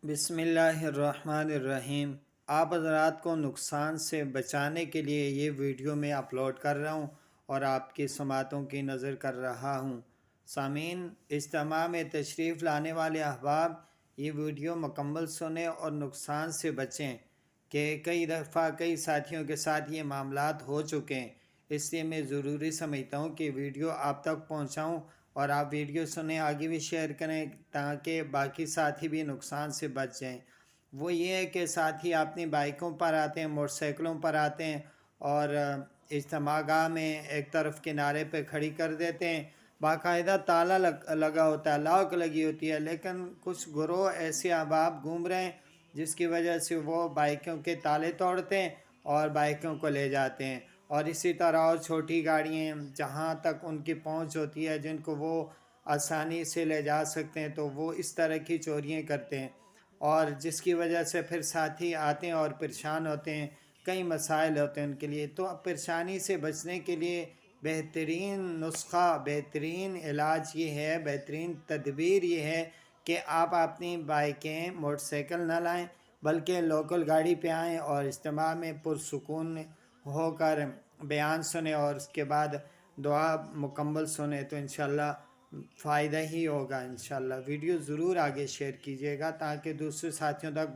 بسم اللہ الرحمن الرحیم۔ آپ حضرات کو نقصان سے بچانے کے لیے یہ ویڈیو میں اپلوڈ کر رہا ہوں اور آپ کی سماعتوں کی نظر کر رہا ہوں۔ سامعین، اجتماع میں تشریف لانے والے احباب یہ ویڈیو مکمل سنیں اور نقصان سے بچیں کہ کئی دفعہ کئی ساتھیوں کے ساتھ یہ معاملات ہو چکے ہیں، اس لیے میں ضروری سمجھتا ہوں کہ ویڈیو آپ تک پہنچاؤں اور آپ ویڈیو سنیں، آگے بھی شیئر کریں تاکہ باقی ساتھی بھی نقصان سے بچ جائیں۔ وہ یہ ہے کہ ساتھی اپنی بائکوں پر آتے ہیں، موٹر سائیکلوں پر آتے ہیں اور اجتماع گاہ میں ایک طرف کنارے پہ کھڑی کر دیتے ہیں، باقاعدہ تالا لگا ہوتا ہے، لاک لگی ہوتی ہے، لیکن کچھ گروہ ایسے احباب گھوم رہے ہیں جس کی وجہ سے وہ بائکوں کے تالے توڑتے ہیں اور بائکوں کو لے جاتے ہیں۔ اور اسی طرح اور چھوٹی گاڑیاں جہاں تک ان کی پہنچ ہوتی ہے، جن کو وہ آسانی سے لے جا سکتے ہیں، تو وہ اس طرح کی چوریاں کرتے ہیں، اور جس کی وجہ سے پھر ساتھی آتے ہیں اور پریشان ہوتے ہیں، کئی مسائل ہوتے ہیں ان کے لیے۔ تو پریشانی سے بچنے کے لیے بہترین نسخہ، بہترین علاج یہ ہے، بہترین تدبیر یہ ہے کہ آپ اپنی بائکیں، موٹر سائیکل نہ لائیں بلکہ لوکل گاڑی پہ آئیں اور اجتماع میں پرسکون ہو کر بیان سنیں اور اس کے بعد دعا مکمل سنیں، تو انشاءاللہ فائدہ ہی ہوگا انشاءاللہ۔ ویڈیو ضرور آگے شیئر کیجیے گا تاکہ دوسرے ساتھیوں تک